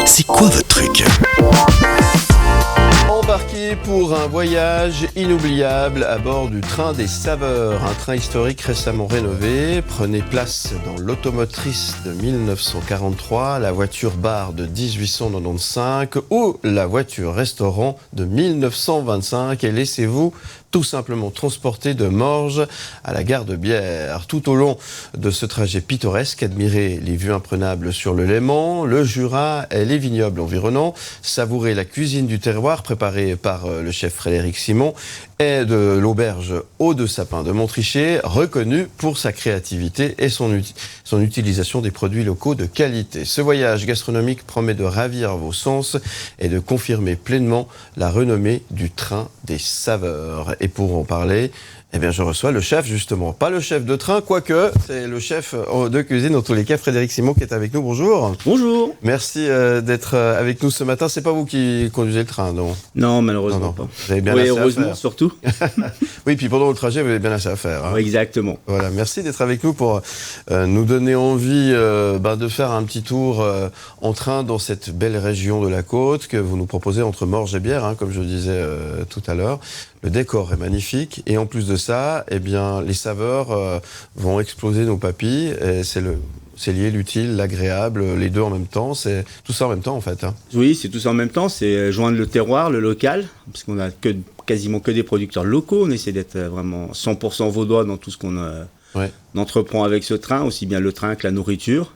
C'est quoi votre truc ? Embarquez pour un voyage inoubliable à bord du train des saveurs, un train historique récemment rénové. Prenez place dans l'automotrice de 1943, la voiture bar de 1895 ou la voiture restaurant de 1925 et laissez-vous tout simplement transporté de Morges à la gare de Bière. Tout au long de ce trajet pittoresque, admirez les vues imprenables sur le Léman, le Jura et les vignobles environnants, savourez la cuisine du terroir préparée par le chef Frédéric Simon et de l'auberge Eau de Sapin de Montrichet, reconnue pour sa créativité et son utilisation des produits locaux de qualité. Ce voyage gastronomique promet de ravir vos sens et de confirmer pleinement la renommée du train des saveurs. Et pour en parler, eh bien, je reçois le chef, justement. Pas le chef de train, quoique, c'est le chef de cuisine, dans tous les cas, Frédéric Simon, qui est avec nous. Bonjour. Bonjour. Merci d'être avec nous ce matin. C'est pas vous qui conduisez le train, non ? Non, malheureusement non. pas. Vous avez bien oui, assez heureusement, à faire. surtout. Oui, puis pendant le trajet, vous avez bien assez à faire. Hein. Oui, exactement. Voilà, merci d'être avec nous pour nous donner envie de faire un petit tour en train dans cette belle région de la côte que vous nous proposez entre Morges et Bière, hein, comme je disais tout à l'heure. Le décor est magnifique et en plus de ça, eh bien, les saveurs vont exploser nos papilles. Et c'est lié l'utile, l'agréable, les deux en même temps. C'est tout ça en même temps en fait. Hein. Oui, c'est tout ça en même temps. C'est joindre le terroir, le local, parce qu'on a quasiment que des producteurs locaux. On essaie d'être vraiment 100% vaudois dans tout ce qu'on entreprend avec ce train, aussi bien le train que la nourriture.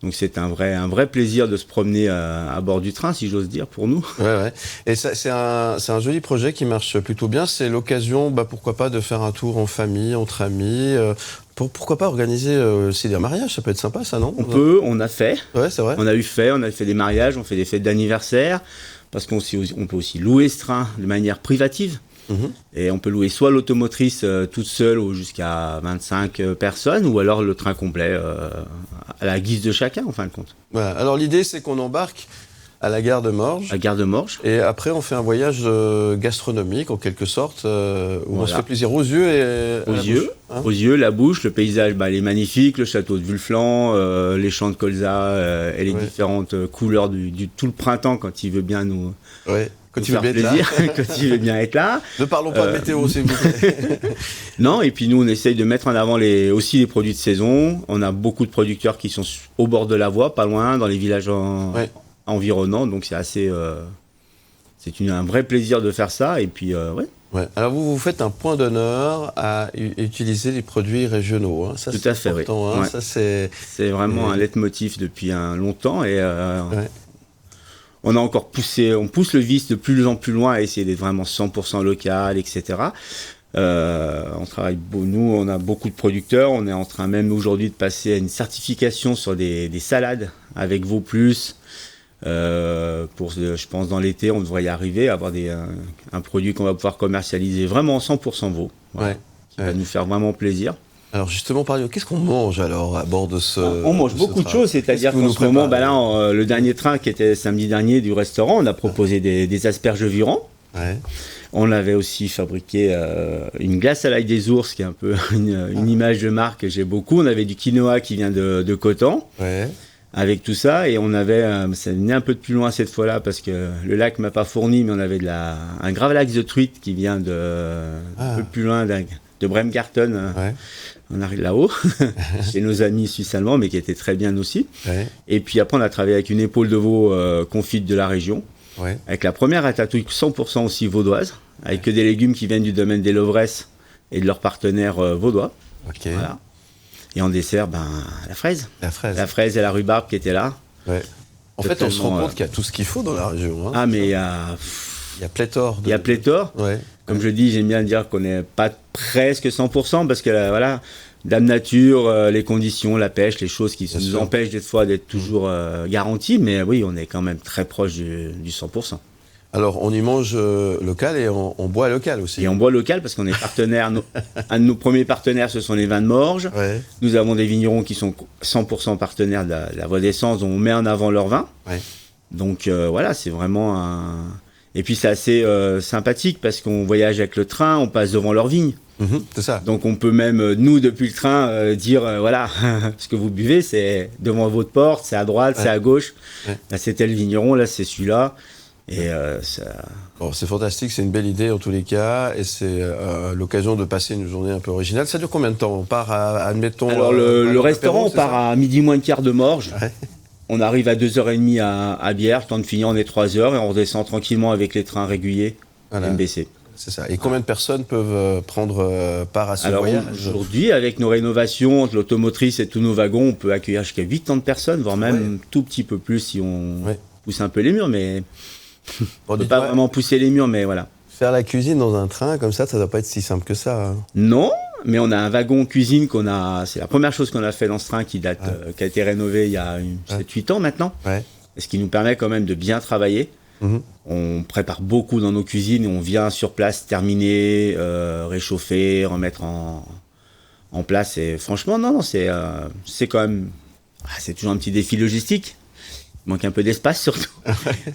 Donc c'est un vrai plaisir de se promener à bord du train, si j'ose dire, pour nous. Ouais. Et ça, c'est un joli projet qui marche plutôt bien. C'est l'occasion, pourquoi pas, de faire un tour en famille, entre amis. Pourquoi pas organiser aussi des mariages, ça peut être sympa, ça, non ? On a fait. Ouais, c'est vrai. On a fait des mariages, on fait des fêtes d'anniversaire, parce qu'on peut aussi louer ce train de manière privative. Et on peut louer soit l'automotrice toute seule ou jusqu'à 25 personnes, ou alors le train complet à la guise de chacun, en fin de compte. Voilà. Alors l'idée, c'est qu'on embarque à la gare de Morges. À la gare de Morges. Et après, on fait un voyage gastronomique, en quelque sorte, où on se fait plaisir aux yeux et aux yeux, bouche, hein. Aux yeux, la bouche, le paysage, il est magnifique, le château de Vulflan, les champs de colza et les différentes couleurs du tout le printemps quand il veut bien nous... Ouais. Quand il veut bien plaisir, quand il veut bien être là. Ne parlons pas de météo, s'il vous plaît. Non, et puis nous, on essaye de mettre en avant aussi les produits de saison. On a beaucoup de producteurs qui sont au bord de la voie, pas loin, dans les villages environnants. Donc c'est assez... c'est un vrai plaisir de faire ça. Et puis, Ouais. Alors vous faites un point d'honneur à utiliser les produits régionaux. Hein. Ça, tout à fait, important, hein. Ça, c'est vraiment un leitmotiv depuis longtemps. Et on a encore on pousse le vice de plus en plus loin à essayer d'être vraiment 100% local, etc. On travaille, nous, on a beaucoup de producteurs. On est en train même aujourd'hui de passer à une certification sur des salades avec Vauplus. Je pense dans l'été, on devrait y arriver, avoir un produit qu'on va pouvoir commercialiser vraiment 100% Vaud. Voilà, qui va nous faire vraiment plaisir. Alors justement, qu'est-ce qu'on mange alors à bord de ce On mange beaucoup de choses, c'est-à-dire qu'en ce moment, le dernier train qui était samedi dernier du restaurant, on a proposé des asperges virands. Ouais. On avait aussi fabriqué une glace à l'ail des ours, qui est un peu une image de marque que j'ai beaucoup. On avait du quinoa qui vient de Coton. Ouais. Avec tout ça, et on avait, ça venait un peu de plus loin cette fois-là, parce que le lac m'a pas fourni, mais on avait un gravlax de truite qui vient un peu plus loin de Bremgarten. Ouais. On arrive là-haut, chez nos amis suisses-allemands, mais qui étaient très bien aussi. Ouais. Et puis après, on a travaillé avec une épaule de veau confite de la région, avec la première ratatouille 100% aussi vaudoise, avec que des légumes qui viennent du domaine des Lovresses et de leurs partenaires vaudois. Okay. Voilà. Et en dessert, la fraise. La fraise et la rhubarbe qui étaient là. Ouais. En fait, on se rend compte qu'il y a tout ce qu'il faut dans la région. Hein, mais il y a pléthore. Il y a pléthore. Ouais. Comme je dis, j'aime bien dire qu'on n'est pas presque 100%, parce que Dame Nature, les conditions, la pêche, les choses qui nous empêchent des fois d'être toujours garanties. Mais oui, on est quand même très proche du 100%. Alors, on y mange local et on boit local aussi. Et on boit local parce qu'on est partenaire. Un de nos premiers partenaires, ce sont les vins de Morges. Ouais. Nous avons des vignerons qui sont 100% partenaires de la Voie d'Essence, dont on met en avant leurs vins. Ouais. Donc c'est vraiment un... Et puis c'est assez sympathique parce qu'on voyage avec le train, on passe devant leurs vignes. C'est ça. Donc on peut même, nous, depuis le train, dire, voilà, ce que vous buvez, c'est devant votre porte, c'est à droite, c'est à gauche. Là, c'était le vigneron, là, c'est celui-là. Et ça... Bon, c'est fantastique, c'est une belle idée en tous les cas, et c'est l'occasion de passer une journée un peu originale. Ça dure combien de temps? On part admettons... Alors, le restaurant, on part à midi moins le quart de Morges. On arrive à 2h30 à Bière, temps de finir, on est 3h, et on redescend tranquillement avec les trains réguliers, MBC. C'est ça. Et combien de personnes peuvent prendre part à ce voyage? Aujourd'hui, avec nos rénovations, l'automotrice et tous nos wagons, on peut accueillir jusqu'à 80 personnes, voire même tout petit peu plus si on pousse un peu les murs, mais... On ne peut pas vraiment pousser les murs, mais voilà. Faire la cuisine dans un train comme ça ne doit pas être si simple que ça. Hein. Non, mais on a un wagon cuisine c'est la première chose qu'on a fait dans ce train qui a été rénové il y a 7-8 ans maintenant. Ce qui nous permet quand même de bien travailler. On prépare beaucoup dans nos cuisines et on vient sur place terminer, réchauffer, remettre en place. Et franchement, non, c'est quand même... c'est toujours un petit défi logistique. Il manque un peu d'espace surtout,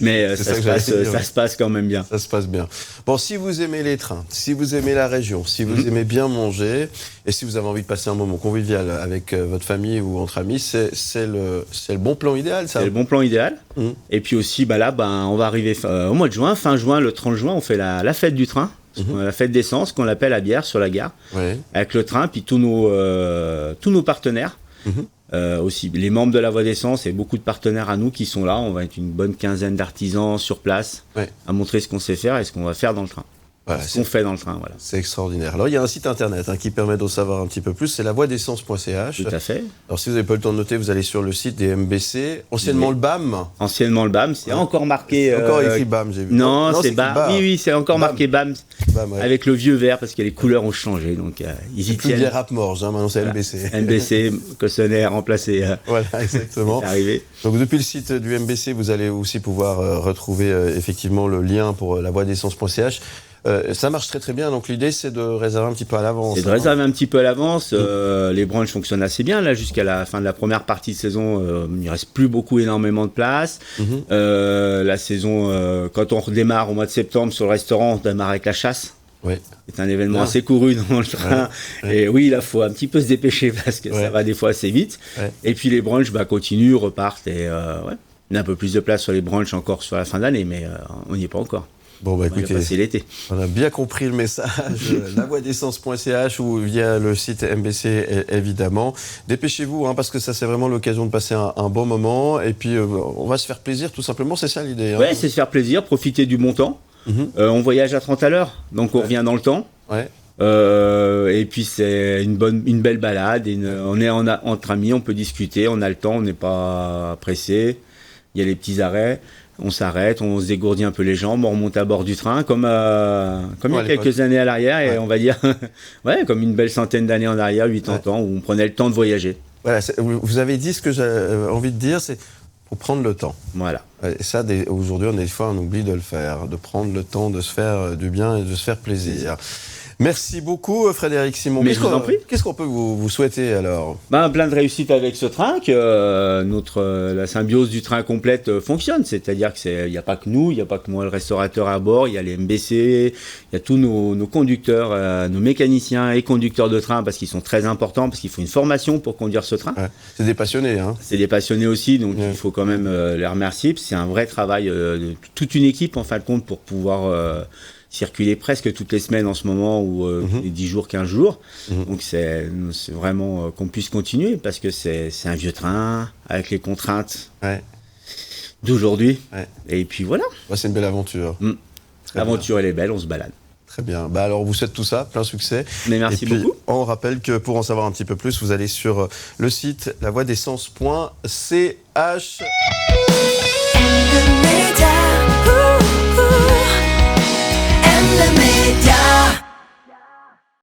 mais ça se passe quand même bien. Ça se passe bien. Bon, si vous aimez les trains, si vous aimez la région, si vous aimez bien manger, et si vous avez envie de passer un moment convivial avec votre famille ou entre amis, c'est le bon plan idéal, ça. C'est le bon plan idéal. Et puis aussi, on va arriver au mois de juin, fin juin, le 30 juin, on fait la fête du train, la fête d'essence, qu'on appelle à Bière, sur la gare, avec le train, puis tous nos partenaires. Aussi les membres de la Voie d'Essence et beaucoup de partenaires à nous qui sont là. On va être une bonne quinzaine d'artisans sur place à montrer ce qu'on sait faire et ce qu'on va faire dans le train. Voilà, ce qu'on fait dans le train. Voilà. C'est extraordinaire. Alors il y a un site internet qui permet d'en savoir un petit peu plus, c'est lavoidessence.ch. Tout à fait. Alors si vous n'avez pas le temps de noter, vous allez sur le site des MBC, anciennement le BAM. Anciennement le BAM, c'est encore marqué... C'est encore écrit BAM, j'ai vu. Non, c'est BAM. Oui, c'est encore marqué BAM, avec le vieux vert, parce que les couleurs ont changé, donc ils y tiennent. Plus Rap Morges, maintenant c'est MBC. MBC, Cossonay remplacé. Voilà, exactement. C'est arrivé. Donc depuis le site du MBC, vous allez aussi pouvoir retrouver effectivement le lien pour lavoidessence.ch. Ça marche très très bien, donc l'idée c'est de réserver un petit peu à l'avance. C'est de réserver un petit peu à l'avance, les brunchs fonctionnent assez bien, là jusqu'à la fin de la première partie de saison, il ne reste plus énormément de place. La saison, quand on redémarre au mois de septembre sur le restaurant, on démarre avec la chasse. C'est un événement assez couru dans le train, et oui, là il faut un petit peu se dépêcher parce que ça va des fois assez vite. Et puis les brunchs continuent, repartent, et on a un peu plus de place sur les brunchs encore sur la fin d'année, mais on n'y est pas encore. Bon, écoutez, c'est l'été. On a bien compris le message. lavoidessence.ch ou via le site MBC, évidemment. Dépêchez-vous, parce que ça, c'est vraiment l'occasion de passer un bon moment. Et puis, on va se faire plaisir, tout simplement. C'est ça l'idée. Oui, c'est se faire plaisir, profiter du bon temps. On voyage à 30 à l'heure, donc on revient dans le temps. Et puis, c'est une belle balade. On est entre amis, on peut discuter, on a le temps, on n'est pas pressé. Il y a les petits arrêts. On s'arrête, on se dégourdit un peu les jambes, on remonte à bord du train, comme il y a quelques années à l'arrière, et on va dire, comme une belle centaine d'années en arrière, 80 ans, où on prenait le temps de voyager. Voilà, vous avez dit ce que j'ai envie de dire, c'est pour prendre le temps. Voilà. Et ça, aujourd'hui, des fois, on oublie de le faire, de prendre le temps de se faire du bien et de se faire plaisir. Merci beaucoup, Frédéric Simon. Mais je vous en prie. Qu'est-ce qu'on peut vous souhaiter alors ? Plein de réussite avec ce train, que la symbiose du train complète fonctionne. C'est-à-dire qu'il n'y a pas que nous, il n'y a pas que moi le restaurateur à bord, il y a les MBC, il y a tous nos conducteurs, nos mécaniciens et conducteurs de train, parce qu'ils sont très importants, parce qu'il faut une formation pour conduire ce train. C'est des passionnés. C'est des passionnés aussi, donc il faut quand même les remercier. C'est un vrai travail de toute une équipe, en fin de compte, pour pouvoir... circuler presque toutes les semaines en ce moment, ou les 10 jours, 15 jours. Donc c'est vraiment qu'on puisse continuer, parce que c'est un vieux train, avec les contraintes d'aujourd'hui. Et puis voilà. C'est une belle aventure. L'aventure, elle est belle, on se balade. Très bien. Alors, vous souhaite tout ça, plein succès. Mais merci beaucoup. On rappelle que pour en savoir un petit peu plus, vous allez sur le site lavoidessence.ch.